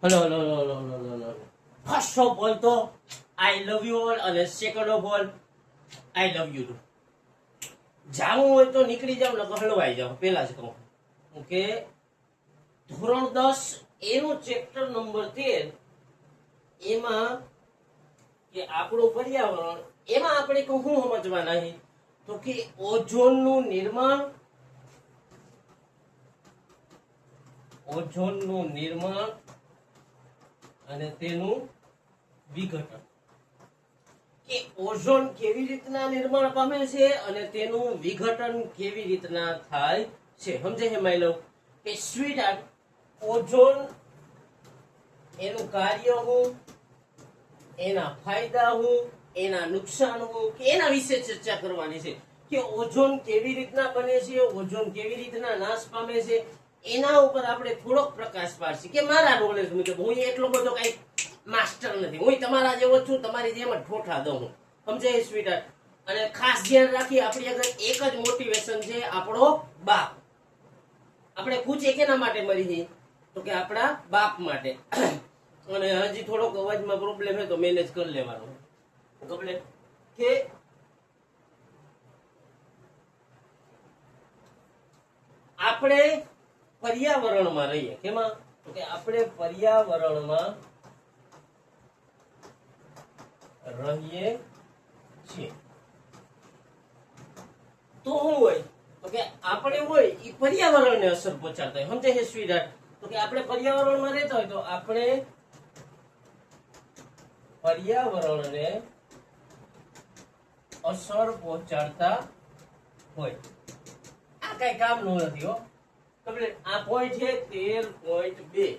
Hello. First of all તો I love you all, અને second of all I love you too. જાવું હોય તો નીકળી જાવ, નકર હલવાઈ જાવ. પેલા જ કહું કે ધોરણ 10 એનું ચેપ્ટર નંબર 13 એમાં કે આપણું પર્યાવરણ, એમાં આપણે શું સમજવાના છે તો કે ઓઝોનનું નિર્માણ અને તેનું વિઘટન. કે ઓઝોન કેવી રીતના નિર્માણ પામે છે અને તેનું વિઘટન કેવી રીતના થાય છે. સમજે છે માય લવ? કે સ્વીટ ઓઝોન એનું કાર્ય હું, એના ફાયદા હું, એના નુકસાન હું, કે એના વિશે ચર્ચા કરવાની છે. કે ઓઝોન કેવી રીતના બને છે, ઓઝોન કેવી રીતના નાશ પામે છે, એના ઉપર આપણે થોડોક પ્રકાશ પાડશે. કે મારા નોલેજ મુજબ, હું એટલો બધો કઈ માસ્ટર નથી, હું તમારા જેવો છું, તમારી જેમ જ ઠોઠા દઉં હું. સમજાય સ્વીટર? અને ખાસ ધ્યાન રાખી, આપણી આગળ એક જ મોટિવેશન છે, આપણો બાપ. આપણે પૂછે કેના માટે મરી જઈએ તો કે આપણા બાપ માટે. અને હજી થોડોક અવાજમાં પ્રોબ્લેમ છે તો મેનેજ કરી લેવાનો. કે આપણે પર્યાવરણમાં રહીએ. કેમાં? તો કે આપણે પર્યાવરણમાં રહીએ છીએ. તો શું હોય તો કે આપણે હોય એ પર્યાવરણને અસર પહોંચાડતા હોય. સમજે છે સ્વીટ? તો કે આપણે પર્યાવરણમાં રહેતા હોય તો આપણે પર્યાવરણને અસર પહોંચાડતા હોય. આ કઈ કામનું નથી હો. આ પોઈન્ટ છે 13.2.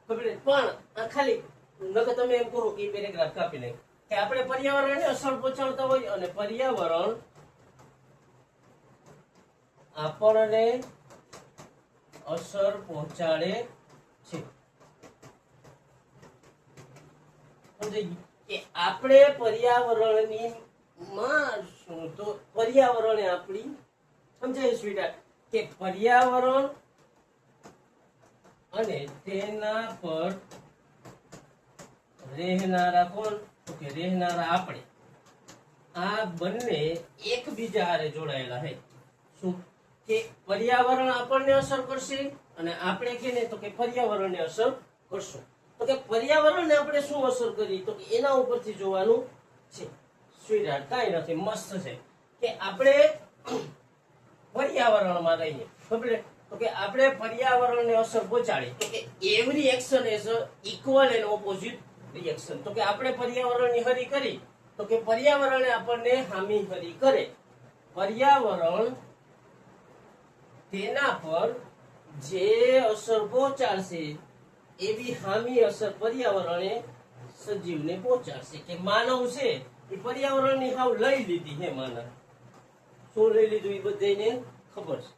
પણ આ ખાલી નકર તમે એમ કહો કે પેરેગ્રાફ કાપી નાખ કે આપણે પર્યાવરણને અસર પહોંચાડતા હોય અને પર્યાવરણ આપણને અસર પહોંચાડે છે. કે આપણે પર્યાવરણની માં શું, તો પર્યાવરણ આપણી, સમજાય સ્વીટ? કે પર્યાવરણ અને તેના પર રહેનારા કોણ? તો કે રહેનારા આપણે. આ બંને એકબીજા હારે જોડાયેલા છે. શું? કે પર્યાવરણ આપણને અસર કરશે અને આપણે કેને તો કે પર્યાવરણને અસર કરશું. તો કે પર્યાવરણને આપણે શું અસર કરી તો કે એના ઉપરથી જોવાનું છે. સ્વીટ કાંઈ નથી, મસ્ત છે. કે આપણે પર્યાવરણમાં રહીએ. ખબર? તો કે આપણે પર્યાવરણને અસર પહોંચાડી. તો કે every action is equal and opposite reaction. તો કે આપણે પર્યાવરણની હરી કરી તો કે પર્યાવરણે આપણને હામી હરી કરે. પર્યાવરણ તેના પર જે અસર પહોંચાડશે એવી હામી અસર પર્યાવરણે સજીવને પહોંચાડશે. કે માનવ છે એ પર્યાવરણની હાવ લઈ લીધી છે. માનવ શું લઈ લીધું એ બધાને ખબર છે.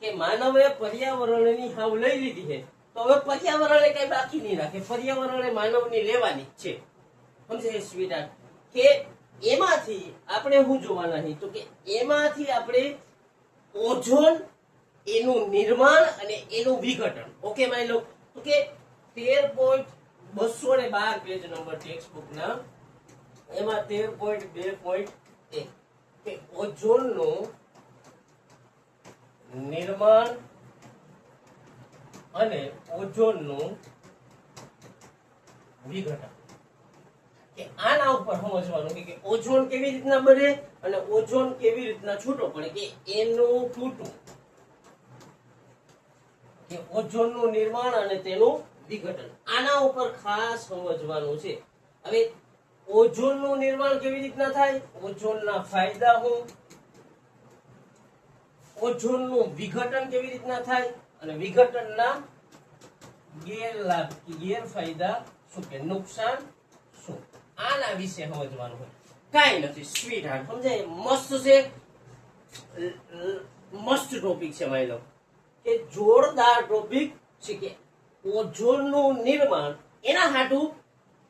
કે માનવે પર્યાવરણની હાવ લઈ લીધી છે તો હવે પર્યાવરણે કઈ બાકી નહીં રાખે. પર્યાવરણે માનવની લેવાની જ છે. સમજે સ્વીટ? કે એમાંથી આપણે શું જોવાના છે તો કે એમાંથી આપણે ઓઝોન, એનું નિર્માણ અને એનું વિઘટન. ઓકે માય લો? તો કે 13.212 પેજ નંબર ટેક્સ્ટ બુક ના એમાં 13.2.1 કે ઓઝોનનું નિર્માણ અને ઓઝોનનું વિઘટન. કે આના ઉપર સમજવાનું કે ઓઝોન કેવી રીતના બને અને ઓઝોન કેવી રીતના છૂટો પડે. કે એનું તૂટવું, કે ઓઝોનનું નિર્માણ અને તેનું વિઘટન, આના ઉપર ખાસ સમજવાનું છે. હવે ઓઝોનનું નિર્માણ કેવી રીતના થાય, ઓઝોનના ફાયદા શું, ઓઝોનનું વિઘટન કેવી રીતના થાય અને વિઘટનના ગેરલાભ કે ગેરફાયદા શું, કે નુકસાન શું, આના વિશે સમજવાનું હોય. કાંઈ નથી સ્વીટ હાર્ટ. સમજાય? મસ્ત છે, મસ્ત ટોપિક છે માય લવ. કે જોરદાર ટોપિક છે. કે ઓઝોનનું નિર્માણ એના હાટું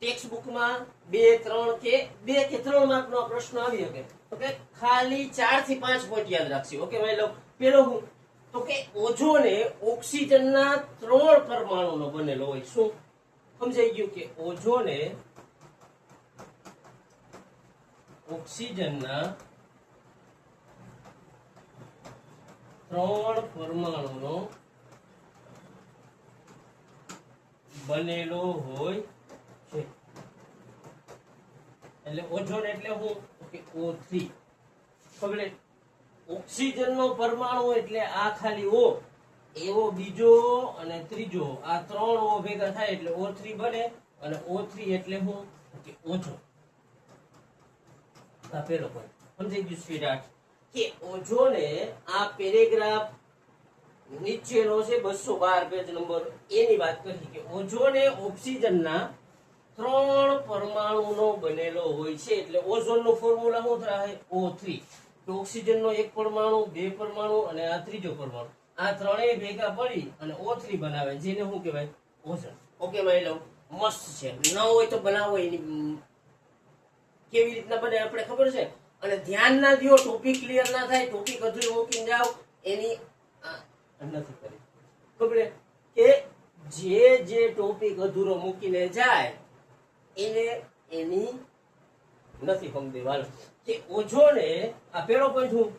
ટેક્સ્ટ બુકમાં 2 કે 3 માર્કનો પ્રશ્ન આવી શકે તો કે ખાલી 4 થી 5 પોઈન્ટ યાદ રાખશે. ઓકે માય લવ? પેલો હું તો કે ઓઝોન એ ઓક્સિજનના 3 પરમાણુનો બનેલો હોય. શું સમજાઈ ગયું? કે ઓઝોન એ ઓક્સિજનના 3 પરમાણુનો બનેલો હોય છે. એટલે ઓઝોન એટલે શું? તો કે O3. પકડે, ઓક્સિજનનો પરમાણુ એટલે આ ખાલી O, એવો બીજો અને ત્રીજો, આ 3 O ભેગા થાય એટલે O3 બને. અને O3 એટલે શું? કે ઓઝોન. આ પેલો પોઈન્ટ સમજાઈ ગયું સ્વીટહાર્ટ? કે ઓઝોને આ પેરેગ્રાફ નીચેનો છે 212 પેજ નંબર એની વાત કરી કે ઓઝોને ઓક્સિજનના 3 પરમાણુનો બનેલો હોય છે. એટલે ઓઝોનનો ફોર્મ્યુલા શું થાય? O3. તો ઓક્સિજનનો એક પરમાણુ, 2 પરમાણુ અને આ ત્રીજો પરમાણુ, આ ત્રણેય ભેગા પડી અને O3 બનાવે, જેને શું કહેવાય? ઓઝોન. ઓકે માની લો, મસ્ત છે. ન હોય તો બનાવો. એની કેવી રીતના બને આપણે ખબર છે. અને ધ્યાન ના દો, ટોપિક ક્લિયર ના થાય, ટોપિક અધૂરો મૂકીને જાવ, એની નથી કરી ખબર કે જે ટોપિક અધૂરો મૂકીને જાય એને એની નથી સમજેવાલ. કે ઓઝોને આ પેલો પોઈન્ટ શું?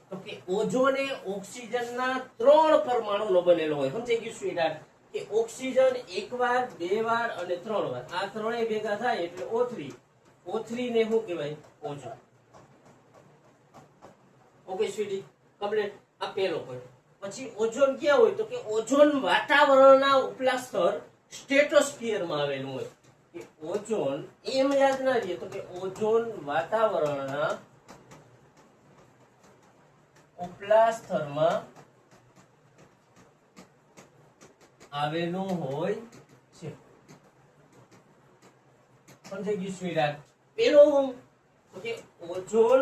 તો કે ઓઝોન એ ઓક્સિજનના 3 પરમાણુનો બનેલો હોય. સમજાઈ ગયું સ્વીટહાર્ટ? કે ઓક્સિજન એકવાર, 2 વાર અને 3 વાર, આ ત્રણેય ભેગા થાય એટલે O3. O3 ને શું કહેવાય? ઓઝોન. Okay sweetie, complete. આ પેલો પોઈન્ટ. પછી ઓઝોન ક્યાં હોય? તો કે ઓઝોન વાતાવરણના ઉપલા સ્તર સ્ટ્રેટોસ્ફિયરમાં આવેલું હોય. કે ઓઝોન એમ યાદ ના રહીએ તો કે ઓઝોન વાતાવરણના ઉપલા સ્તરમાં આવેલું હોય છે. સમજાઈ ગયું સ્વીટહાર્ટ? પેલો તો કે ઓઝોન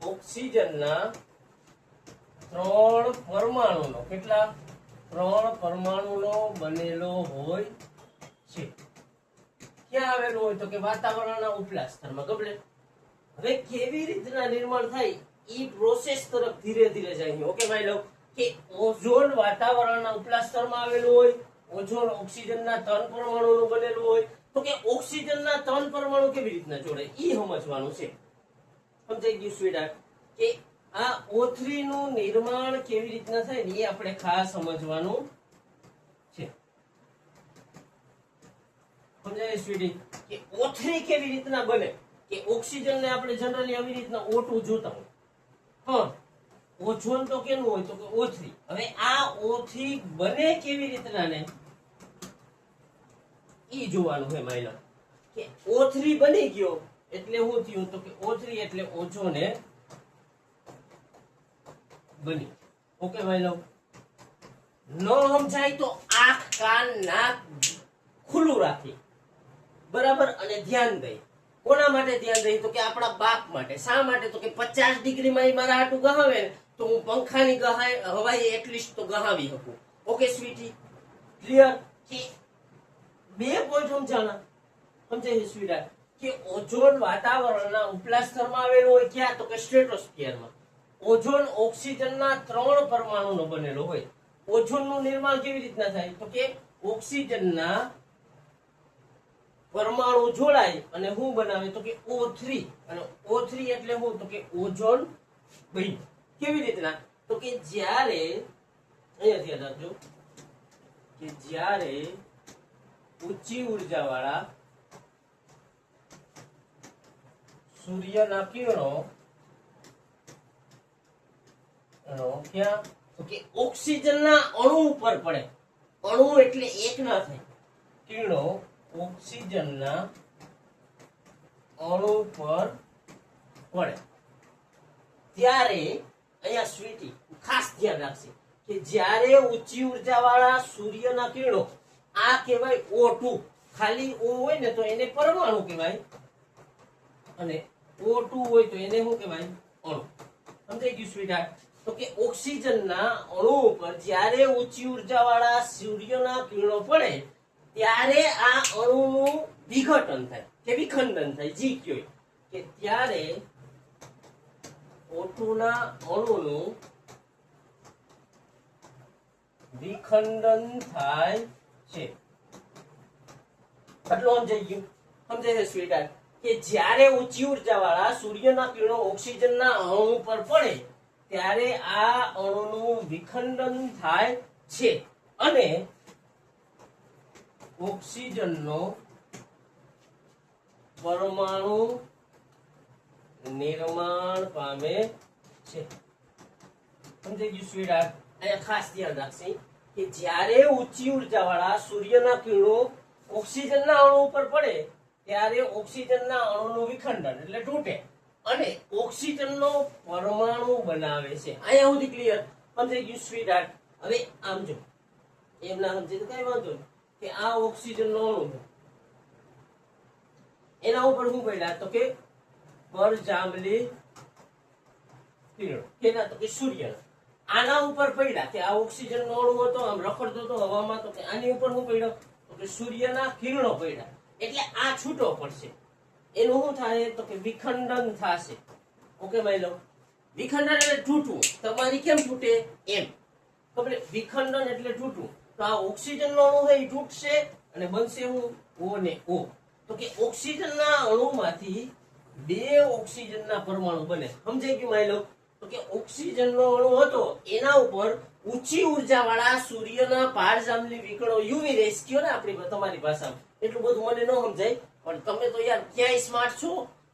ઓક્સિજનના 3 પરમાણુનો, કેટલા? 3 પરમાણુનો બનેલો હોય છે. ક્યાં આવેલું હોય? તો કે વાતાવરણના ઉપલા સ્તરમાં. કમ્પ્લીટ. હવે કેવી રીતના નિર્માણ થાય ઈ પ્રોસેસ તરફ ધીરે ધીરે જાય. ઓકે માની લો કે ઓઝોન વાતાવરણના ઉપલા સ્તરમાં આવેલું હોય. ઓઝોન ઓક્સિજનના 3 પરમાણુનું બનેલું હોય. તો કે ઓક્સિજનના 3 પરમાણુ કેવી રીતના જોડે ઈ સમજવાનું છે. સમજાઈ ગયું સ્વીટહાર્ટ? કે આ O3 નું નિર્માણ કેવી રીતના થાય ને એ આપણે ખાસ સમજવાનું છે. સમજાય સ્વીટી? કે O3 કેવી રીતના બને? કે ઓક્સિજન ને આપણે જનરલી આવી રીતના O2 જોતા હોય. હા, ઓઝોન તો કેનું હોય? તો કે O3. હવે આ O3 બને કેવી રીતના ને ઈ જોવાનું છે. માયલા કે O3 બની ગયો એટલે શું થયું? તો કે O3 એટલે ઓઝોન બની. ઓકે માયલા, ન સમજાય તો આંખ, કાન, નાક ખુલ્લું રાખી, બરાબર, અને ધ્યાન દઈ. કોના માટે ધ્યાન દઈ? તો કે આપણા બાપ માટે. શા માટે? તો કે 50 ડિગ્રીમાં મારા હાટું ગહાવે ને તો હું પંખાની હવાઈ એટલીસ્ટ તો ગહાવી શકું. Okay sweetie, clear? કે 2 પોઈન્ટ સમજાણા? સમજાય સ્વીટહાર્ટ? કે ઓઝોન વાતાવરણના ઉપલા સ્તરમાં આવેલું હોય. ક્યાં? તો કે સ્ટ્રેટોસ્ફિયરમાં. ઓઝોન ઓક્સિજનના 3 પરમાણુનો બનેલો હોય. ઓઝોનનું નિર્માણ કેવી રીતના થાય? તો કે ઓક્સિજનના પરમાણુ જોડાય અને શું બનાવે? તો કે O3. અને O3 એટલે શું? તો કે ઓઝોન બની. કેવી રીતના? તો કે જ્યારે અહીંયા ધ્યાન રાખજો કે જ્યારે ઊંચી ઉર્જા વાળા સૂર્યના કિરણો ક્યાં? તો કે ઓક્સિજનના અણુ ઉપર પડે. અણુ એટલે એક ના થાય. કિરણો ઓક્સિજનના અણુ પર પડે ત્યારે અહીંયા સ્વીટી ખાસ ધ્યાન રાખશે કે જ્યારે ઊંચી ઉર્જા વાળા સૂર્યના કિરણો, આ કહેવાય O2. ખાલી O હોય ને તો એને પરમાણુ કહેવાય, અને O2 હોય તો એને શું કહેવાય? અણુ. સમજાઈ ગયું સ્વીટહાર્ટ? તો કે ઓક્સિજનના અણુ ઉપર જ્યારે ઊંચી ઉર્જા વાળા સૂર્યના કિરણો પડે ત્યારે આ અણુનું વિઘટન થાય કે વિખંડન થાય, જી કયો, કે ત્યારે O2 ના અણુનું વિખંડન થાય છે. એટલું સમજાઈ ગયું? સમજાય છે સ્વીટહાર્ટ? કે જ્યારે ઊંચી ઉર્જા વાળા સૂર્યના કિરણો ઓક્સિજનના અણુ પર પડે ત્યારે આ અણુનું વિખંડન થાય છે અને ઓક્સિજનનો પરમાણુ નિર્માણ પામે છે. સમજાઈ ગયું સ્વીટહાર્ટ? અહીંયા ખાસ ધ્યાન રાખશે કે જ્યારે ઊંચી ઉર્જા વાળા સૂર્યના કિરણો ઓક્સિજનના અણુ ઉપર પડે ત્યારે ઓક્સિજનના અણુનું વિખંડન એટલે તૂટે અને ઓક્સિજનનો પરમાણુ બનાવે છે. અહીંયા સુધી ક્લિયર? સમજાઈ ગયું સ્વીટહાર્ટ? હવે આમ જો એમ ના સમજે તો કઈ વાંધો નહીં કે આ ઓક્સિજનનો અણુ છે, એના ઉપર શું પડ્યા તો કે પરજાંબલી કિરણો. કેના? તો કે સૂર્યના. આના ઉપર પડ્યા કે આ ઓક્સિજનનો અણુ હતો, આમ રખડતો હતો હવામાં, તો કે આની ઉપર શું પડ્યો તો કે સૂર્યના કિરણો પડ્યા એટલે આ છૂટો પડશે. એનું શું થાય તો કે વિખંડન થશે. ઓકે માની લો વિખંડન એટલે તૂટવું. તમારી કેમ તૂટે એમ ખબર? વિખંડન એટલે તૂટવું. તો આ ઓક્સિજનનો અણુ છે એ તૂટશે અને બનશે હું O ને O. તો કે ઓક્સિજનના અણુમાંથી બે ઓક્સિજનના પરમાણુ બને. સમજાઈ ગયું માની લો? તો કે ઓક્સિજનનો અણુ હતો એના ઉપર ઊંચી ઉર્જા વાળા સૂર્યના પારજાંબલી વિકિરણો યુવી રેસ કયો ને આપણી તમારી ભાષામાં. એટલું બધું મને ન સમજાય પણ તમે તો યાર ક્યાંય સ્માર્ટ છો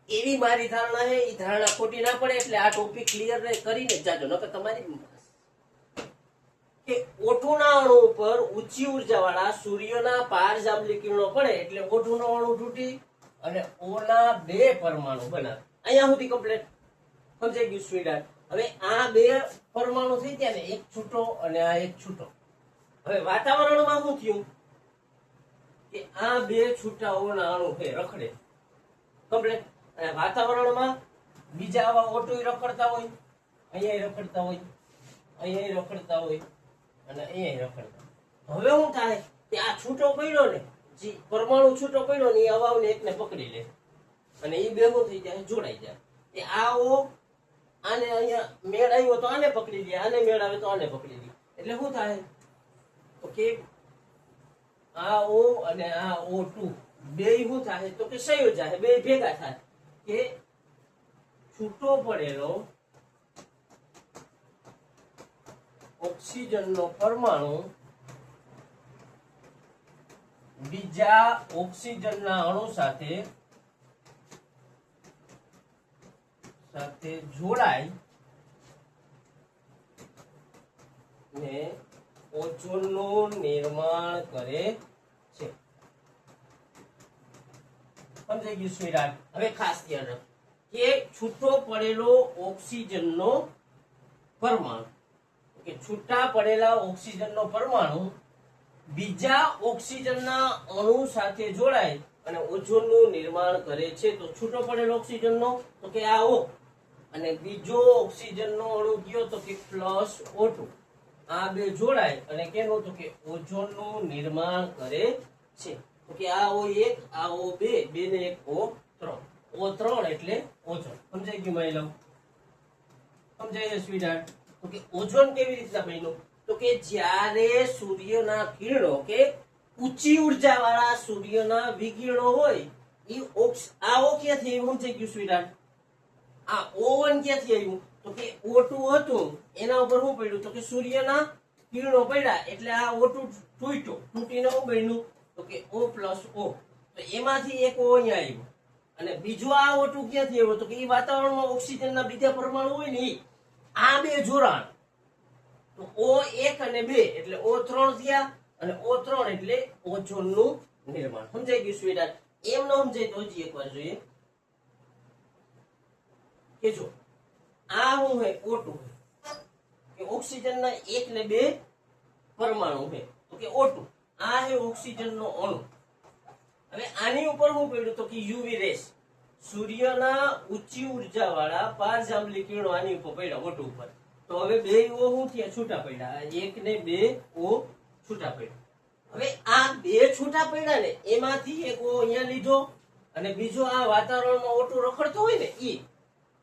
એવી મારી ધારણા છે. એ ધારણા ખોટી ના પડે એટલે આ ટોપિક ક્લિયર કરીને જાજો. નકર તમારી કે O2 ના અણુ ઉપર ઊંચી ઉર્જા વાળા સૂર્યના પારજાંબલી કિરણો પડે એટલે O2 નો અણુ તૂટી અને O ના બે પરમાણુ બનાવે. અહીંયા સુધી કમ્પ્લીટ? સમજાઈ ગયું સ્વીટહાર્ટ? હવે આ બે પરમાણુ થઈ ગયા ને, એક છૂટો અને આ એક છૂટો. હવે વાતાવરણમાં શું થયું કે આ બે છૂટાઓના અણુ છે રખડે કમ્પ્લીટ. અને વાતાવરણમાં બીજા આવા O2 રખડતા હોય, અહીંયા રખડતા હોય, અહીંયા રખડતા હોય અને અહીંયા રખડતા. હવે શું થાય કે આ છૂટો પડ્યો ને, જે પરમાણુ છૂટો પડ્યો ને એ હવાને એકને પકડી લે અને એ ભેગો થઈ જાય, જોડાઈ જાય. એ આ O આને અહીંયા મેળ આવ્યો તો આને પકડી લે, આને મેળ આવે તો આને પકડી લે. એટલે શું થાય તો કે આ O અને આ O2 બે શું થાય તો કે સંયોજાય, બે ભેગા થાય કે છૂટો પડેલો ઓક્સિજનનો પરમાણુ બીજા ઓક્સિજનના અણુ સાથે જોડાય ને ઓઝોનનું નિર્માણ કરે છે. સમજાઈ ગયું સ્વીટહાર્ટ? હવે ખાસ ધ્યાન રાખો કે છૂટો પડેલો ઓક્સિજનનો પરમાણુ કે છૂટા પડેલા ઓક્સિજનનો પરમાણુ બીજા ઓક્સિજનના અણુ સાથે જોડાય અને ઓઝોનનું નિર્માણ કરે છે. તો છૂટો પડેલો ઓક્સિજનનો તો કે આ O અને બીજો ઓક્સિજનનો અણુ કયો તો કે +O2. આ બે જોડાય અને કેનું તો કે ઓઝોનનું નિર્માણ કરે છે. તો કે આ O1 આ O2 બે ને એક O3. O3 એટલે ઓઝોન. સમજાઈ ગયું મારી લવ? સમજાય છે સ્વીટહાર્ટ? તો કે ઓઝોન કેવી રીતના બન્યું તો કે જ્યારે સૂર્યના કિરણો કે ઊંચી ઉર્જા વાળા સૂર્યના વિકિરણો હોય એ આ O ક્યાંથી આવ્યું? સમજાઈ ગયું સ્વીટહાર્ટ? આ O1 ક્યાંથી આવ્યું તો કે O2 હતું એના ઉપર શું પડ્યું તો કે સૂર્યના કિરણો પડ્યા એટલે આ O2 તૂટ્યો. તૂટીને શું બન્યું તો કે O+O. તો એમાંથી એક O અહીંયા આવ્યો અને બીજો આ O2 ક્યાંથી આવ્યો તો કે એ વાતાવરણમાં ઓક્સિજનના બીજા પરમાણુ હોય ને આ બે જોડાણ તો O1 અને 2 એટલે O3 થયા અને O3 એટલે ઓઝોનનું નિર્માણ. સમજાઈ ગયું સ્વીટહાર્ટ? એમ ન સમજાય તો હજી એકવાર જોઈએ કે જો આ શું છે O2 કે ઓક્સિજનના 1 ને 2 પરમાણુ છે તો કે O2. આ છે ઓક્સિજનનો અણુ. હવે આની ઉપર શું પડ્યું તો કે યુવી રેસ સૂર્યના ઊંચી ઉર્જા વાળા પારજાંબલી કિરણો આની ઉપર પડ્યા O2 ઉપર. તો હવે બે O શું થયા? છૂટા પડ્યા. 1 ને 2 O છૂટા પડ્યા. હવે આ બે છૂટા પડ્યા ને એમાંથી એક O અહીંયા લીધો અને બીજો આ વાતાવરણમાં O2 રખડતો હોય ને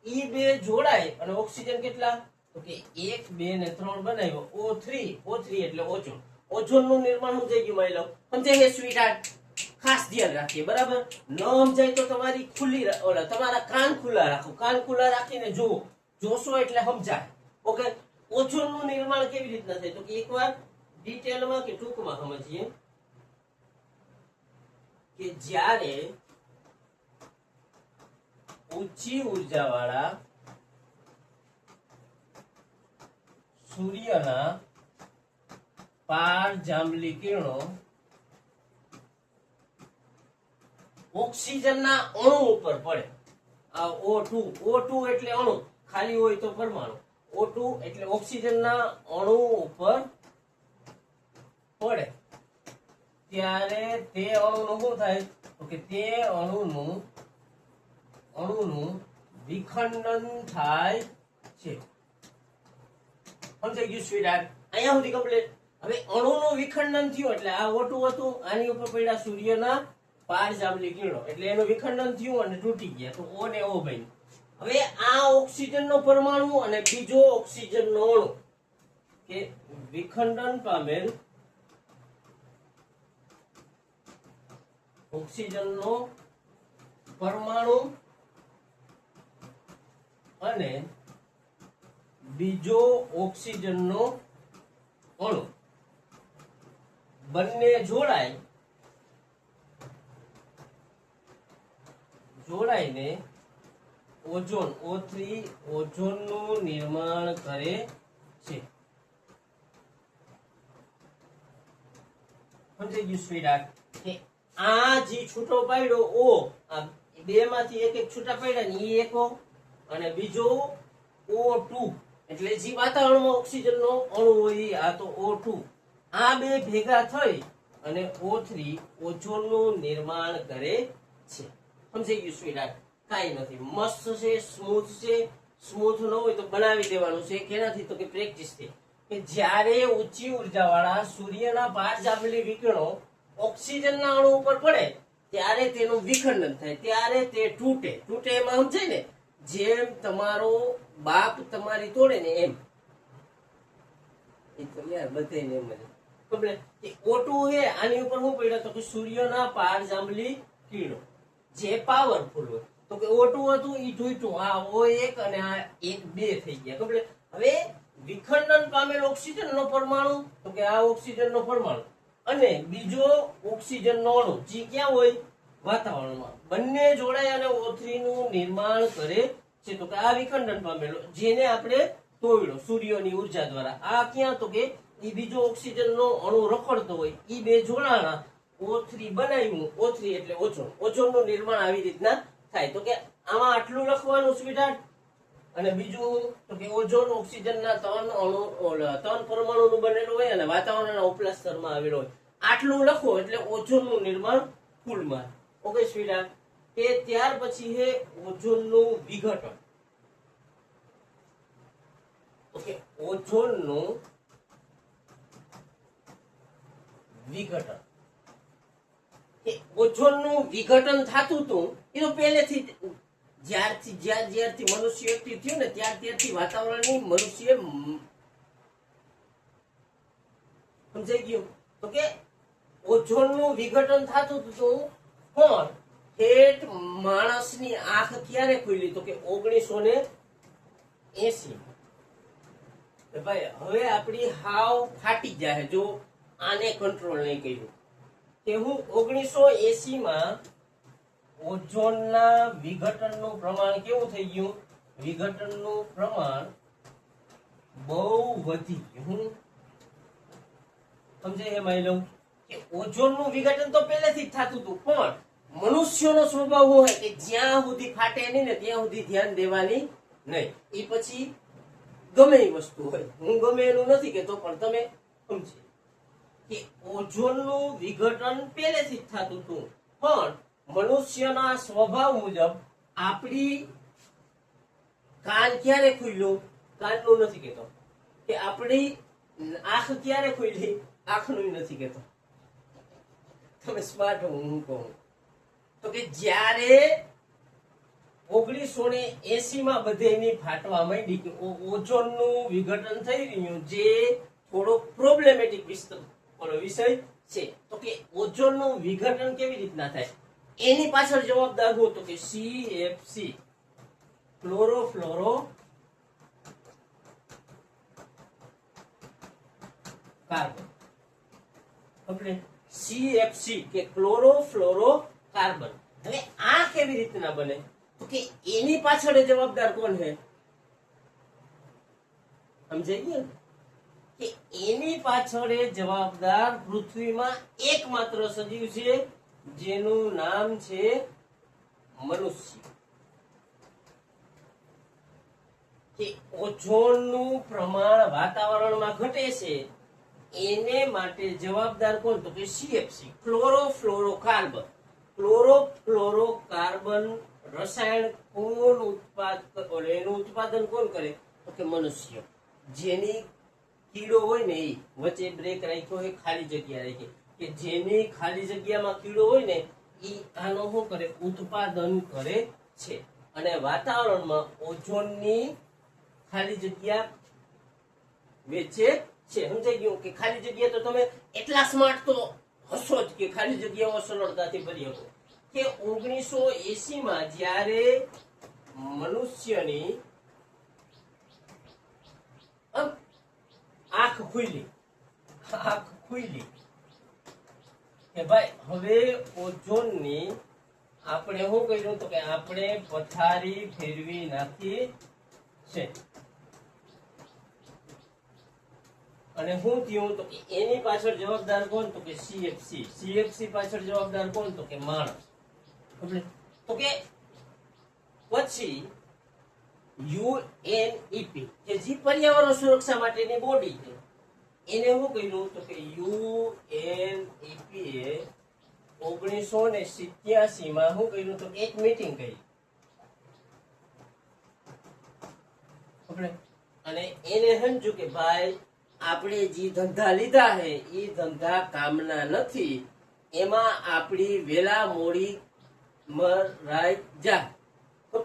ઈ બે જોડાય અને ઓક્સિજન કેટલા તો કે 1 2 ને 3 બનાવ્યો O3 એટલે ઓઝોન. ઓઝોનનું નિર્માણ સમજાઈ ગયું માય લવ? સમજાય છે સ્વીટહાર્ટ? ખાસ ધ્યાન રાખીએ, બરાબર? ન સમજાય તો તમારી તમારા કાન ખુલ્લા રાખો. કાન ખુલ્લા રાખીને જુઓ, જોશો એટલે સમજાય. ઓકે, ઓઝોનનું નિર્માણ કેવી રીતના થાય તો કે એકવાર ડિટેલમાં કે ટૂંકમાં સમજીએ કે જ્યારે ઊંચી ઉર્જાવાળા સૂર્યના પારજાંબલી કિરણો ઓક્સિજનના અણુ ઉપર પડે. આ O2 એટલે અણુ, ખાલી હોય તો પરમાણુ. O2 એટલે ઓક્સિજનના અણુ ઉપર પડે ત્યારે તે અણુનું શું થાય તો કે તે અણુનું વિખંડન થાય છે. સમજાઈ ગયું સ્વીટહાર્ટ? અહીંયા સુધી કમ્પ્લીટ. હવે અણુનું વિખંડન થયું એટલે આ O2 હતું, આની ઉપર પડ્યા સૂર્યના પારજાંબલી કિરણો એટલે એનું વિખંડન થયું અને તૂટી ગયા, તો O ને O બન્યું. હવે આ ઓક્સિજનનો પરમાણુ અને બીજો ઓક્સિજનનો અણુ કે વિખંડન પામેલ ઓક્સિજનનો પરમાણુ અને બીજો ઓક્સિજનનો અણુ બંને જોડાઈને ઓઝોન O3 ઓઝોનનું નિર્માણ કરે છે. સમજાઈ ગયું સ્વીટહાર્ટ? કે આ જે છૂટો પાડ્યો O, આ બે માંથી એક છૂટા પાડ્યા ને એ એક O અને બીજો O2 એટલે જે વાતાવરણમાં ઓક્સિજનનો અણુ હોય આ તો O2, આ બે ભેગા થઈ અને O3 ઓઝોનનું નિર્માણ કરે છે. સમજાઈ ગયું સ્વીટહાર્ટ? કાંઈ નથી, મસ્ત છે, સ્મૂથ છે. સ્મૂથ ન હોય તો બનાવી દેવાનું છે. કેનાથી તો કે પ્રેક્ટિસથી. કે જ્યારે ઊંચી ઉર્જાવાળા સૂર્યના પારજાંબલી વિકિરણો ઓક્સિજનના અણુ ઉપર પડે ત્યારે તેનું વિખંડન થાય, ત્યારે તે તૂટે. એમાં સમજાય ને, જેમ તમારો બાપ તમારી તોડે ને એમ. એ તો યાર બધાને એમ જ ખબર. O2 હે, આની ઉપર શું પડ્યો તો કે સૂર્યના પારજાંબલી કિરણો જે પાવરફુલ હોય. તો કે O2 હતું ઈ તૂટ્યું, આ O1 અને આ 1 2 થઈ ગયા. ખબર? હવે વિખંડન પામેલ ઓક્સિજનનો પરમાણુ તો કે આ ઓક્સિજનનો પરમાણુ અને બીજો ઓક્સિજનનો અણુ જે ક્યાં હોય વાતાવરણમાં, બંને જોડાય અને O3 નું નિર્માણ કરે છે. તો કે આ વિખંડન પામેલો જેને આપણે તોડ્યો સૂર્યની ઉર્જા દ્વારા. આ ક્યાં તો કે ઈ બીજો ઓક્સિજનનો અણુ રખડતો હોય, ઈ બે જોડાણા O3 બનાવ્યું. O3 એટલે ઓઝોનનું નિર્માણ આવી રીતના થાય. તો કે આમાં આટલું લખવાનું સ્વીટહાર્ટ. અને બીજું તો કે ઓઝોન ઓક્સિજનના 3 પરમાણુનું બનેલું હોય અને વાતાવરણના ઉપલા સ્તરમાં આવેલો હોય. આટલું લખો એટલે ઓઝોનનું નિર્માણ ફૂલમાં. ઓકે સ્વીટહાર્ટ? કે ત્યાર પછી છે ઓઝોનનું વિઘટન. ઓકે, ઓઝોનનું વિઘટન. કે ઓઝોનનું વિઘટન થતું હતું એ તો પહેલેથી જ્યારથી મનુષ્ય એક્ટિવ થયું ને ત્યારથી વાતાવરણની મનુષ્ય સમજાઈ ગયું. તો કે ઓઝોનનું વિઘટન થતું હતું પણ ઠેઠ માણસની આંખ ક્યારે ખુલી તો કે 1980. ભાઈ હવે આપણી હાવ ફાટી જાય જો આને કંટ્રોલ નહીં કર્યું. કે હું 1980 ઓઝોનના વિઘટનનું પ્રમાણ કેવું થઈ ગયું? વિઘટનનું પ્રમાણ બહુ વધી ગયું. સમજાય એમ આઈ લઉં કે ઓઝોનનું વિઘટન તો પહેલેથી જ થતું હતું પણ મનુષ્યનો સ્વભાવ હોય કે જ્યાં સુધી ફાટે નહીં ને ત્યાં સુધી ધ્યાન દેવાની નહીં. એ પછી ગમે એ વસ્તુ હોય, હું ગમે એનું નથી કેતો પણ તમે સમજી કે ઓઝોનનું વિઘટન પહેલેથી જ થતું હતું પણ મનુષ્યના સ્વભાવ મુજબ આપણી કાન ક્યારે ખુલ્યું? કાનનું નથી કેતો. કે આપણી આંખ ક્યારે ખુલી? આંખનું નથી કેતો. તમે સ્માર્ટ હો, હું કહું તો કે જ્યારે 1980 માં બધે એની ફાટવા માંડી કે ઓઝોનનું વિઘટન થઈ રહ્યું, જે થોડો પ્રોબ્લેમેટિક વિષય છે. તો કે ઓઝોનનું વિઘટન કેવી રીતના થાય, એની પાછળ જવાબદાર હું, તો કે CFC, ક્લોરોફ્લોરો કાર્બન. આપણે CFC કે ક્લોરોફ્લોરો કાર્બન. હવે આ કેવી રીતના બને, તો કે એની પાછળ જવાબદાર કોણ છે, સમજાઈ ગયું કે એની પાછળ જવાબદાર પૃથ્વીમાં એકમાત્ર સજીવ છે જેનું નામ છે મનુષ્ય. કે ઓઝોનનું પ્રમાણ વાતાવરણમાં ઘટે છે એને માટે જવાબદાર કોણ, તો કે CFC, ક્લોરોફ્લોરોકાર્બન. ક્લોરોફ્લોરોકાર્બન રસાયણ કોણ એનું ઉત્પાદન કોણ કરે, તો કે મનુષ્ય. જેની કીડો હોય ને, એ વચ્ચે બ્રેક રાખ્યો હોય, ખાલી જગ્યા રાખી, કે જેની ખાલી જગ્યામાં કીડો હોય ને, એ આનો શું કરે, ઉત્પાદન કરે છે. અને વાતાવરણમાં ઓઝોનની ખાલી જગ્યા વેચે છે. સમજાઈ ગયું કે ખાલી જગ્યા તો તમે એટલા સ્માર્ટ તો હશો જ કે ખાલી જગ્યાઓ સરળતાથી ભરી શકો. કે 1980 માં જ્યારે મનુષ્યની આંખ ખુલી કે ભાઈ હવે ઓઝોનની આપણે શું કર્યું, તો કે આપણે પથારી ફેરવી નાખી છે. અને શું થયું, તો કે એની પાછળ જવાબદાર કોણ, તો કે CFC પાછળ જવાબદાર કોણ, તો કે માણસ. તો કે પછી UNEP કે જે પર્યાવરણ સુરક્ષા માટેની બોડી છે, એને શું કહ્યું, તો કે UNEP એ 1987 માં શું કહ્યું, તો એક મીટિંગ કરી. અને એને સમજ્યું કે ભાઈ આપણે જે ધંધા લીધા છે એ ધંધા કામના નથી, એમાં આપણી વેલા મોડી મરાઈ જાય. તો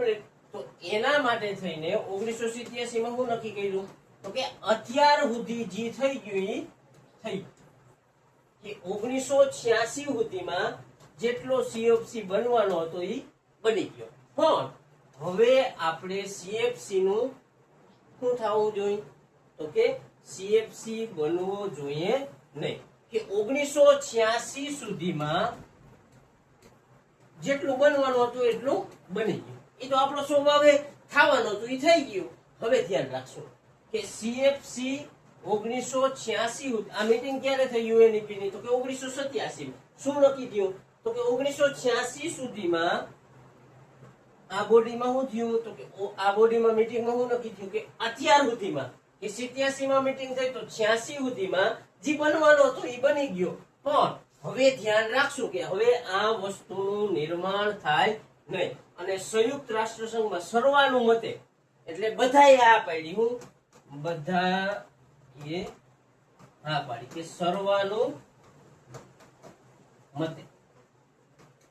એના માટે થઈને 1987 માં હું નક્કી કર્યું, તો કે અત્યાર સુધી જે થઈ ગયું એ થઈ કે 1986 સુધીમાં જેટલો CFC બનવાનો હતો એ બની ગયો. પણ હવે આપણે CFC નું શું થવું જોઈએ, તો કે CFC બનવો જોઈએ નહીં. કે 1986 સુધીમાં જેટલું બનવાનું હતું એટલું બની ગયું. એ તો આપણો સ્વભાવ થવાનો હતું, એ થઈ ગયું. હવે ધ્યાન રાખશો કે CFC 1986 આ મીટિંગ ક્યારે થઈ UNEP ની, તો કે 1987. શું નક્કી થયું, તો કે 1986 સુધીમાં આ બોડીમાં શું થયું, તો કે આ બોડીમાં મીટિંગમાં શું નક્કી થયું કે અત્યાર સુધીમાં કે 87 માં મીટિંગ થઈ તો 86 સુધીમાં જે બનવાનો હતો એ બની ગયો. પણ હવે ધ્યાન રાખશું કે હવે આ વસ્તુનું નિર્માણ થાય નહીં. અને સંયુક્ત રાષ્ટ્ર સંઘમાં સર્વાનુમતે, એટલે બધાએ આ પાડી, હું બધાએ હા પાડી કે સર્વાનુમતે.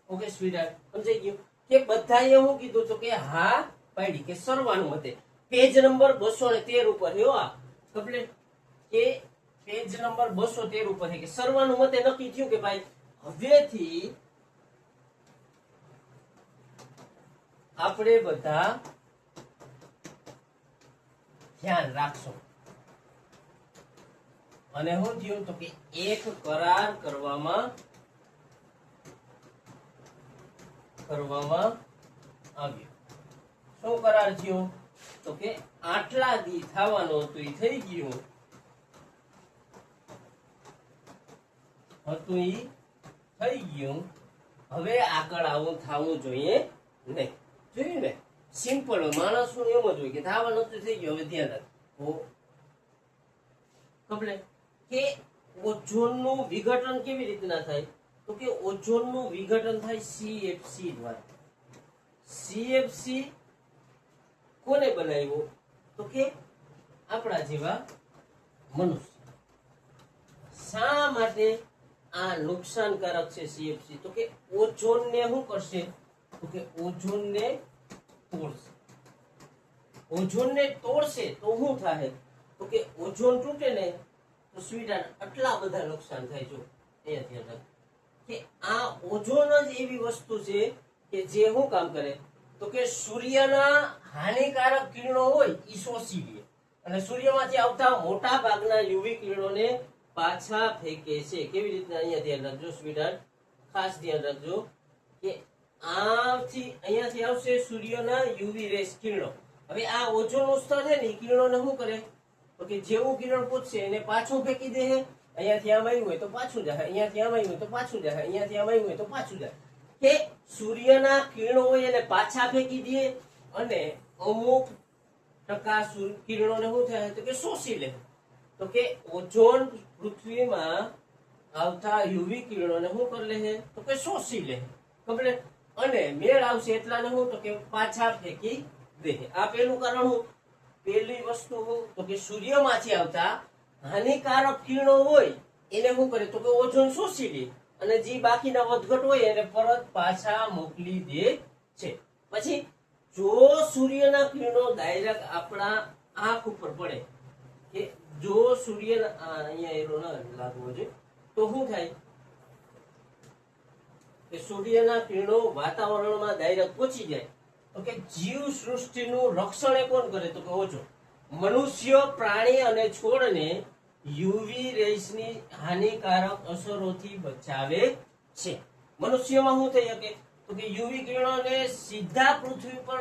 ઓકે સ્વીટહાર્ટ, સમજાઈ ગયું કે બધાએ શું કીધું, તો કે હા પાડી કે સર્વાનુમતે. પેજ નંબર 213 ઉપર હે આ કમ્પ્લીટ, કે પેજ નંબર 213 ઉપર છે કે સર્વાનુમતે નક્કી થયું કે ભાઈ હવેથી આપણે બધા ધ્યાન રાખશો. અને શું થયું, તો કે એક કરાર કરવામાં આવ્યો. શું કરાર થયો, તો કે આટલા દી થવાનું હતું એ થઈ ગયું હવે આગળ આવું થવું જોઈએ નહીં. જોયું ને, સિમ્પલ માણસ નું એમ જ હોય કે થવાનું હતું થઈ ગયું. હવે ધ્યાન રાખો કમ્પ્લેટ કે ઓઝોનનું વિઘટન કેવી રીતના થાય, તો કે ઓઝોનનું વિઘટન થાય CFC દ્વારા. CFC કોને બનાવ્યો, તો કે આપણા જેવા મનુષ્ય. શા માટે આ નુકસાનકારક છે CFC, તો કે ઓઝોનને શું કરશે, તો કે ઓઝોનને તોડશે. ઓઝોનને તોડશે તો શું થાય? તો કે ઓઝોન તૂટે ને તો સ્વીડન આટલા બધા નુકસાન થાય. જો અહીંયા ધ્યાન રાખો કે આ ઓઝોન જ એવી વસ્તુ છે કે જે શું કામ કરે? તો કે સૂર્યના હાનિકારક કિરણો હોય એ શોષી લે અને સૂર્યમાંથી આવતા મોટા ભાગના યુવી કિરણોને પાછા ફેંકે છે. કેવી રીતના? અહીંયા ધ્યાન રાખજો સ્વીડન, ખાસ ધ્યાન રાખજો કે અહીંયાથી આવશે સૂર્યના યુવી રેસ કિરણો. હવે આ ઓઝોનનું સ્તર છે ને એ કિરણોને શું કરે? તો કે જેવું કિરણ પૂછશે એને પાછું ફેંકી દે. અહીંયાથી આમ આવ્યું હોય તો પાછું જાય, અહીંયાથી આમ આવ્યું હોય તો પાછું જાય, અહીંયાથી આમ આવ્યું હોય તો પાછું જાય. કે સૂર્યના કિરણો હોય એને પાછા ફેંકી દે અને અમુક ટકા કિરણોને શું થાય? તો કે શોષી લે. તો કે ઓઝોન પૃથ્વીમાં આવતા યુવી કિરણોને શું કરી લે? તો કે શોષી લે. કમ્પ્લીટ. અને મેળ આવશે એટલાને શું? તો કે પાછા ફેંકી દે. આ પેલું કારણ શું? પેલી વસ્તુ શું? તો કે સૂર્યમાંથી આવતા હાનિકારક કિરણો હોય એને શું કરે? તો કે ઓઝોન શોષી લે અને જે બાકીના વધઘટ હોય એને પરત પાછા મોકલી દે છે. પછી જો સૂર્યના કિરણો ડાયરેક્ટ આપણા આંખ ઉપર પડે કે જો સૂર્યના અહીંયા એરો ન લાગવો જોઈએ તો શું થાય? કે સૂર્યના કિરણો વાતાવરણમાં ડાયરેક્ટ પહોંચી જાય તો કે જીવ સૃષ્ટિનું રક્ષણ એ કોણ કરે? તો કે ઓઝોન. મનુષ્ય, પ્રાણી અને છોડને યુવી રેસની હાનિકારક અસરોથી બચાવે છે. મનુષ્યમાં શું થઈ શકે? તો કે યુવી કિરણોને સીધા પૃથ્વી પર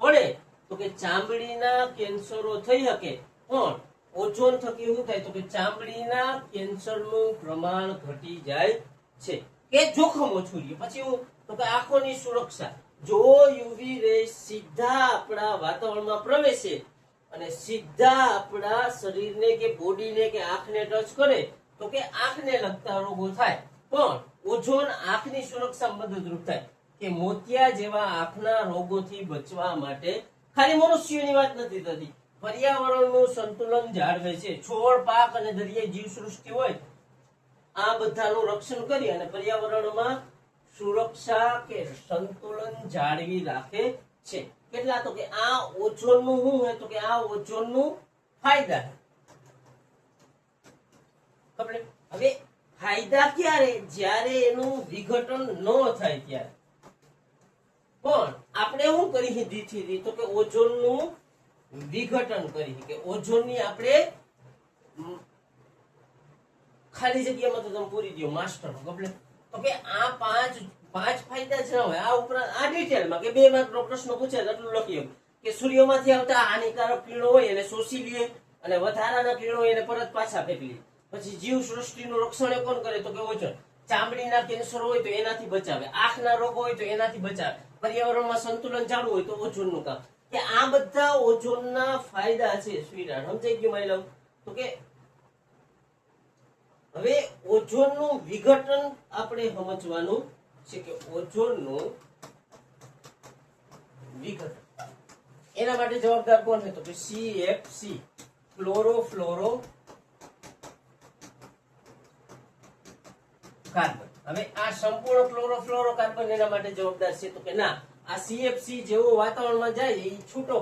પડે તો કે ચામડીના કેન્સરો થઈ શકે. પણ ઓઝોન થકી શું થાય? તો કે ચામડીના કેન્સરનું પ્રમાણ ઘટી જાય છે કે જોખમ ઓછું રહે. પછી હું તો કે આંખોની સુરક્ષા. જો યુવી રેસ સીધા આપણા વાતાવરણમાં પ્રવેશે અને સીધા આપણા શરીરને કે બોડીને કે આંખને ટચ કરે તો કે આંખને લગતા રોગો થાય. પણ ઓઝોન આંખની સુરક્ષામાં મદદરૂપ થાય કે મોતિયા જેવા આંખના રોગોથી બચવા માટે ખાલી મનુષ્યોની વાત નથી થતી, પર્યાવરણનું સંતુલન જાળવે છે. છોડ, પાક અને દરિયાઈ જીવસૃષ્ટિ હોય આ બધાનું રક્ષણ કરી અને પર્યાવરણમાં સુરક્ષા કે સંતુલન જાળવી રાખે છે. કેટલા? તો કે આ ઓઝોનનું શું હોય? તો કે આ ઓઝોનનું ફાયદા. હવે ફાયદા ક્યારે? જ્યારે એનું વિઘટન ન થાય ત્યારે. પણ આપણે શું કરી દીધી? તો કે ઓઝોનનું વિઘટન કરી કે ઓઝોનની આપણે ખાલી જગ્યામાં તો તમે પૂરી દો માસ્ટર. તો કે આ પાંચ ફાયદા છે હોય. આ ઉપરાંત આ ડિટેલમાં કે 2 માર્કનો પ્રશ્ન પૂછે એટલું લખીએ કે સૂર્યમાંથી આવતા હાનિકારક કિરણો હોય એને શોષી લે અને વધારાના કિરણો એને પરત પાછા ફેંકી લે. પછી જીવ સૃષ્ટિનું રક્ષણ એ કોણ કરે? તો કે ઓઝોન. ચામડીના કેન્સર હોય તો એનાથી બચાવે, આંખના રોગો હોય તો એનાથી બચાવે, પર્યાવરણમાં સંતુલન જાળવવું હોય તો ઓઝોનનું કામ. કે આ બધા ઓઝોનના ફાયદા છે. સ્વીડન સમજાઈ ગયું માય લવ? તો કે હવે ઓઝોનનું વિઘટન આપણે સમજવાનું છે કે ઓઝોનનું વિઘટન એના માટે જવાબદાર કોણ છે? તો કે CFC, ક્લોરોફ્લોરો કાર્બન. હવે આ સંપૂર્ણ ક્લોરોફ્લોરો કાર્બન એના માટે જવાબદાર છે? તો કે ના. આ CFC જેવો વાતાવરણમાં જાય એ છૂટો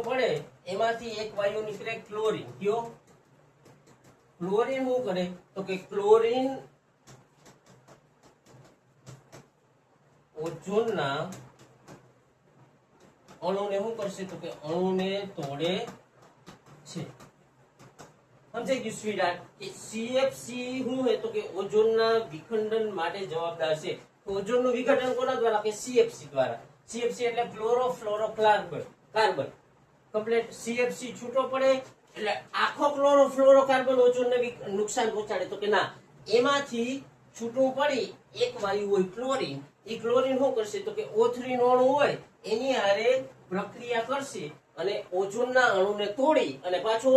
પડે એમાંથી એક વાયુ નીકળે ક્લોરીન. કયો? ક્લોરીન શું કરે? તો કે ક્લોરીન ઓઝોનના અણુને શું કરશે? તો કે અણુને તોડે છે. સમજાઈ ગયું સ્વીડન? કે CFC શું હે? તો કે ઓઝોનના વિખંડન માટે જવાબદાર છે. ઓઝોનનું વિઘટન કોના દ્વારા? કે CFC દ્વારા. CFC એટલે ક્લોરોફ્લોરોકાર્બન. કમ્પ્લીટ. CFC છૂટો પડે એટલે આખો ક્લોરોફ્લોરોકાર્બન ઓઝોનને નુકસાન પહોંચાડે? તો કે ના. એમાંથી છૂટું પડી એક વાયુ હોય ક્લોરીન. એ ક્લોરીન શું કરશે? તો કે O3 નો અણુ હોય એની હારે પ્રક્રિયા કરશે અને ઓઝોનના અણુને તોડી અને પાછો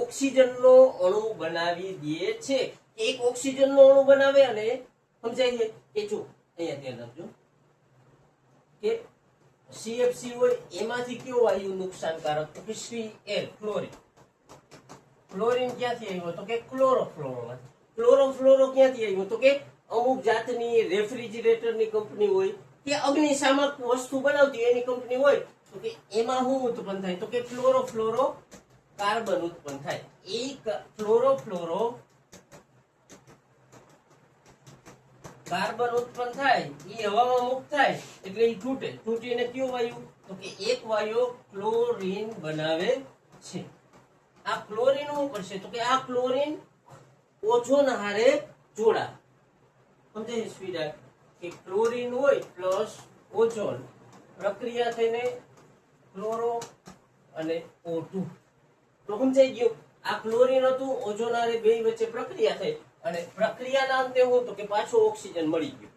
ઓક્સિજનનો અણુ બનાવી દે છે. એક ઓક્સિજનનો અણુ બનાવે અને સમજાય છે કે જો અહીંયા ધ્યાન રાખજો કે CFC હોય એમાંથી કયો વાયુ નુકસાનકારક? તો કે Cl, ક્લોરીન. ક્લોરીન ક્યાંથી આવ્યો? તો કે ક્લોરોફ્લોરો ક્યાંથી આવ્યો? તો કે અમુક જાતની રેફ્રિજરેટરની કંપની હોય કે અગ્નિશામક વસ્તુ બનાવતી એની કંપની હોય તો કે એમાં શું ઉત્પન્ન થાય તો કે ક્લોરોફ્લોરો કાર્બન ઉત્પન્ન થાય. એ ક્લોરોફ્લોરો કાર્બન ઉત્પન્ન થાય એ હવામાં મુક્ત થાય એટલે એ તૂટીને કયો વાયુ તો કે એક વાયુ ક્લોરીન બનાવે છે. આ ક્લોરીન શું કરશે તો કે આ ક્લોરીન ઓઝોન હારે જોડા. સમજાય સ્વીડા કે ક્લોરીન હોય પ્લસ ઓઝોન પ્રક્રિયા થઈને ક્લોરો અને O2 તો સમજાઈ ગયું. આ ક્લોરીન હતું ઓઝોન હારે બે વચ્ચે પ્રક્રિયા થઈ અને પ્રક્રિયાના અંતે હું તો કે પાછો ઓક્સિજન મળી ગયો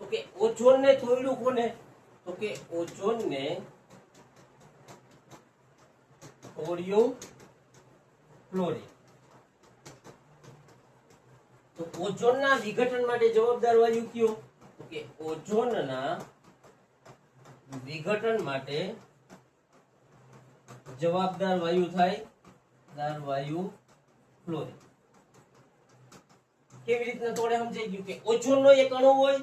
તો કે ઓઝોન ને થોડું કોને તો કે ઓઝોન ને થોડ્યું ક્લોરીન. તો ઓઝોનના વિઘટન માટે જવાબદાર વાયુ કયો તો કે ઓઝોનના વિઘટન માટે જવાબદાર વાયુ થાય વાયુ ક્લોરીન. કેવી રીતના તોડે સમજાઈ ગયું કે ઓઝોનનો એક અણુ હોય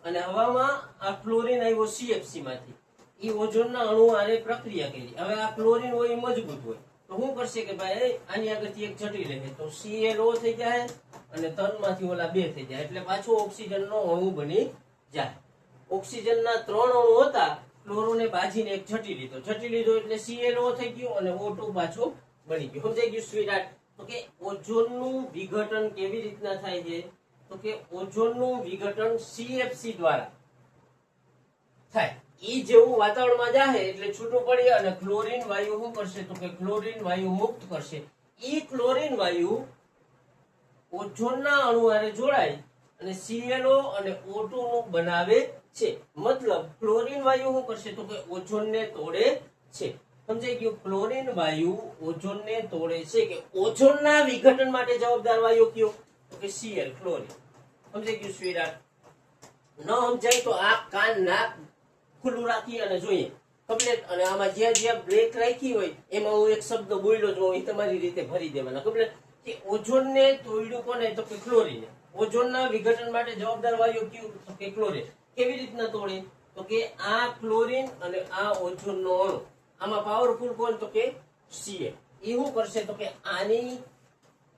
અને હવામાં આ ક્લોરીન આવ્યો CFC માંથી. એ ઓઝોનના અણુ આને પ્રક્રિયા કરી. હવે આ ક્લોરીન હોય એ મજબૂત હોય તો શું કરશે કે ભાઈ આની આગળથી એક જટી લે તો ClO થઈ જાય અને તનમાંથી ઓલા બે થઈ જાય એટલે પાછો ઓક્સિજનનો અણુ બની જાય. ઓક્સિજનના 3 અણુ હતા ક્લોરોને બાજીને એક જટી લીધો એટલે ClO થઈ ગયું અને O2 પાછો બની ગયો. સમજાઈ ગયું સ્વીટહાર્ટ. તો કે ઓઝોનનું વિઘટન કેવી રીતના થાય છે તો કે ઓઝોનનું વિઘટન CFC દ્વારા થાય. ઈ જેવું વાતાવરણમાં જાહે એટલે છૂટું પડી અને ક્લોરીન વાયુ શું કરશે તો કે ક્લોરીન વાયુ મુક્ત કરશે. ઈ ક્લોરીન વાયુ ઓઝોનના અણુ હારે જોડાય અને ClO અને O2 નું બનાવે છે. મતલબ ક્લોરીન વાયુ શું કરશે તો કે ઓઝોનને તોડે છે. સમજાઈ ગયું. ક્લોરીન વાયુ ઓઝોનને તોડે છે કે ઓઝોનના વિઘટન માટે જવાબદાર વાયુ કયો તો કે Cl ક્લોરીન. સમજાઈ ગયું સ્વીટહાર્ટ. ન સમજાય તો આ કાન નાક ખુલ્લું રાખી અને જોઈએ કમ્પ્લીટ. અને આમાં જ્યાં બ્રેક રાખી હોય એમાં હું એક શબ્દ બોલ્યો જ એ તમારી રીતે ભરી દેવાના કમ્પ્લીટ. કે ઓઝોનને તોડ્યું કોને તો કે ક્લોરીન. ઓઝોનના વિઘટન માટે જવાબદાર વાયુ કયું તો કે ક્લોરીન. કેવી રીતના તોડે તો કે આ ક્લોરીન અને આ ઓઝોનનો અણુ આમાં પાવરફુલ કોણ તો કે Cl. એ શું કરશે તો કે આની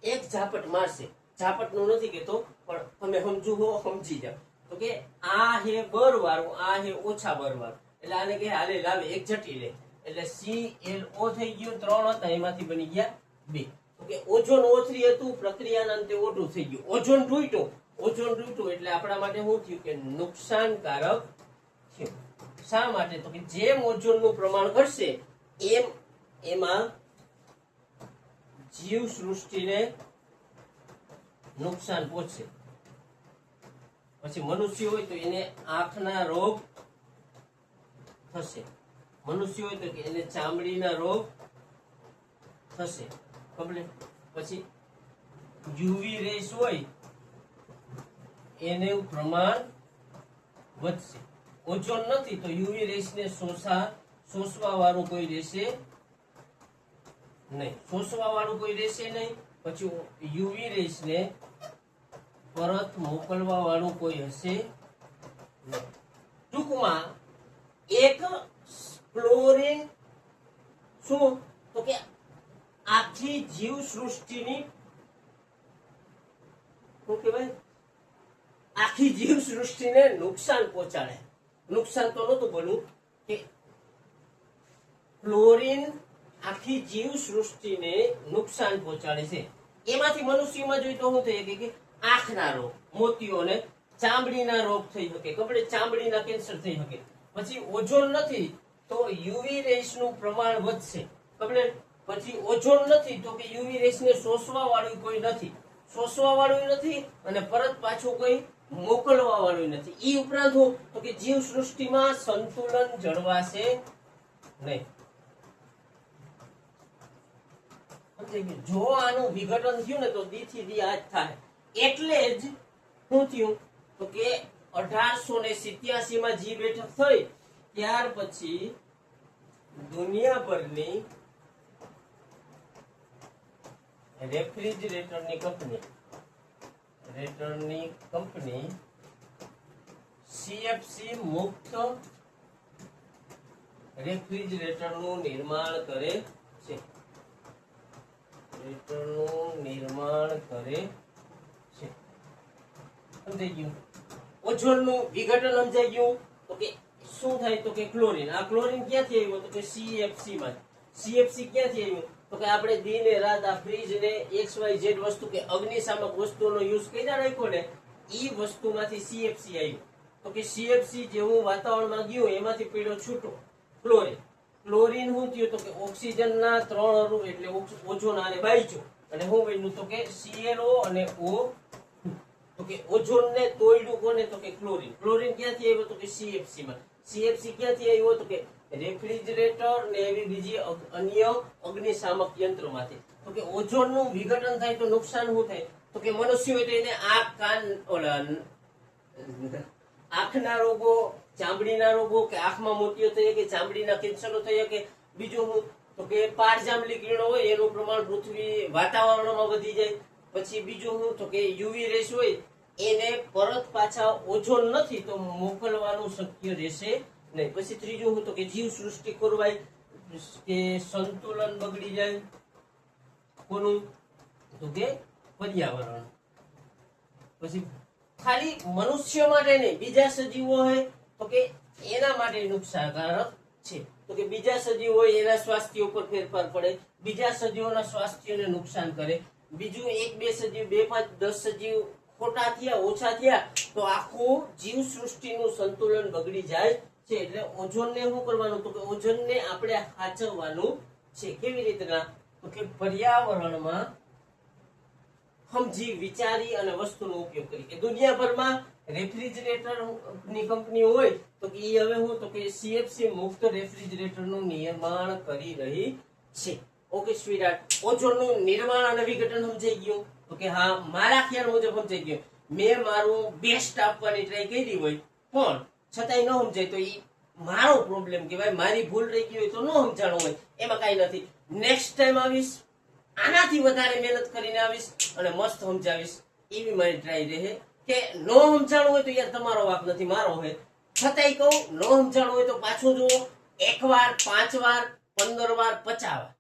એક ઝાપટ મારશે. ઝાપટનું નથી કેતો પણ તમે સમજુ હો સમજી જાવ તો કે આ હે બર વાળું આ હે ઓછા બર વાળું એટલે આને કે હાલે લાવે એક જટી લે એટલે ClO થઈ ગયું 3 હતા એમાંથી બની ગયા 2. તો કે ઓઝોન O3 હતું પ્રક્રિયાના અંતે O2 થઈ ગયું. ઓઝોન તૂટ્યો એટલે આપણા માટે શું થયું કે નુકસાનકારક થયું. શા માટે તો કે જેમ ઓઝોનનું પ્રમાણ ઘટશે એમાં જીવ સૃષ્ટિને નુકસાન પહોંચશે. પછી મનુષ્ય હોય તો એને આંખના રોગ થશે. મનુષ્ય હોય તો એને ચામડીના રોગ થશે. પછી યુવી રેસ હોય એનું પ્રમાણ વધશે. ઓઝોન નથી તો યુવી રેસ ને શોષવા વાળું કોઈ રહેશે નહીં. પછી યુવી રેસ ને પરત મોકલવા વાળું કોઈ હશે નહીં. ટૂંકમાં એક ક્લોરીન શું તો કે આખી જીવ સૃષ્ટિની શું કહેવાય આખી જીવ સૃષ્ટિને નુકસાન પહોંચાડે. નુકસાન તો નહોતું બોલું કે ક્લોરીન આખી જીવ સૃષ્ટિને નુકસાન પહોંચાડે છે. એમાંથી મનુષ્યમાં જોઈએ તો શું થઈ શકે કે આંખના રોગ મોતિયોને ચામડીના રોગ થઈ શકે ચામડીના કેન્સર થઈ શકે. પછી ઓઝોન નથી તો યુવી રેસનું પ્રમાણ વધશે. પછી ઓઝોન નથી તો કે યુવી રેસને શોષવા વાળું કોઈ નથી અને પરત પાછું કોઈ મોકલવા વાળું નથી. ઈ ઉપરાંત તો કે જીવ સૃષ્ટિમાં સંતુલન જળવાશે નહીં. જો આનું વિઘટન થયું ને તો દી થી દી આજ થાય. એટલે જ શું થયું તો કે 1887 માં જી બેઠક થઈ ત્યાર પછી દુનિયાભરની રેફ્રિજરેટરની કંપની સીએફસી મુક્ત રેફ્રિજરેટરનું નિર્માણ કરે છે. રેફ્રિજરેટરનું નિર્માણ કરે છે. સમજાઈ ગયું? ઓઝોનનું વિઘટન સમજાઈ ગયું. તો કે શું થાય? તો કે ક્લોરીન. આ ક્લોરીન ક્યાંથી આવ્યું? તો કે સીએફસી માં. સીએફસી ક્યાંથી આવ્યું? તો કે આપણે દી ને રાત આ ફ્રીજ ને XYZ વસ્તુ કે અગ્નિશામક વસ્તુનો યુઝ કર્યા રાખ્યો ને, ઈ વસ્તુમાંથી સીએફસી આવ્યું. તો કે સીએફસી જેવું વાતાવરણમાં ગયું એમાંથી પીડ્યો છૂટો ક્લોરીન. ક્લોરીન શું થયું? તો કે ઓક્સિજનના 3 અણુ એટલે ઓઝોન આને બાંધ્યો અને શું બન્યું? તો કે ClO અને O. તો કે ઓઝોનને તોડ્યું કોને? તો કે ક્લોરીન. ક્લોરીન ક્યાંથી આવ્યો? તો કે સીએફસી માં. સીએફસી ક્યાંથી આવ્યો? તો કે રેફ્રિજરેટર ને એવી બીજી અન્ય અગ્નિશામક યંત્રોમાંથી. તો કે ઓઝોનનું વિઘટન થાય તો નુકસાન શું થાય? તો કે મનુષ્ય હોય તો એને આંખ, કાન, આંખના રોગો, ચામડીના રોગો, કે આંખમાં મોતિયો થઈ કે ચામડીના કેન્સરો થઈ કે બીજું હું તો કે પારજાંબલી કિરણો હોય એનું પ્રમાણ પૃથ્વી વાતાવરણમાં વધી જાય. પછી બીજું હું તો કે યુવી રેસ હોય એને પરત પાછા ઓઝોન નથી તો મોકલવાનું શક્ય રહેશે નહીં. પછી ત્રીજું હું તો કે જીવ સૃષ્ટિ ખોરવાય કે સંતુલન બગડી જાય. કોનું? તો કે પર્યાવરણ. પછી ખાલી મનુષ્ય માટે નહીં, બીજા સજીવો હોય તો કે એના માટે નુકસાનકારક છે. તો કે બીજા સજીવો હોય એના સ્વાસ્થ્ય ઉપર ફેરફાર પડે, બીજા સજીવોના સ્વાસ્થ્યને નુકસાન કરે. બીજું 1 2 સજીવ 2 5 10 સજીવ ખોટા થયા, ઓછા થયા તો આખું જીવ સૃષ્ટિનું સંતુલન બગડી જાય છે. એટલે ઓઝોનને શું કરવાનું? તો કે ઓઝોનને આપણે સાચવવાનું છે. કેવી રીતના? તો કે પર્યાવરણમાં સમજી વિચારી અને વસ્તુનો ઉપયોગ કરી. કે દુનિયાભરમાં રેફ્રિજરેટર ની કંપનીઓ હોય તો કે હવે હું તો કે સીએફસી મુક્ત રેફ્રિજરેટરનું નિર્માણ કરી રહી છે. ઓકે સ્વીટહાર્ટ, ઓઝોનનું નિર્માણ અને વિઘટન સમજાઈ ગયું? તો કે હા, મારા ખ્યાલ મુજબ સમજાઈ ગયું. મેં મારું બેસ્ટ આપવાની ટ્રાય કરી હોય પણ છતાંય ન સમજાય તો એ મારો પ્રોબ્લેમ કહેવાય, મારી ભૂલ રહી ગઈ હોય તો ન સમજાણું હોય એમાં કાંઈ નથી. નેક્સ્ટ ટાઈમ આવીશ, આનાથી વધારે મહેનત કરીને આવીશ અને મસ્ત સમજાવીશ એવી મારી ટ્રાય રહે. કે ન સમજાણું હોય તો યાર તમારો વાંક નથી, મારો હોય. છતાંય કહું, ન સમજાણું હોય તો પાછું જુઓ, 1 વાર 5 વાર 15 વાર 50 વાર.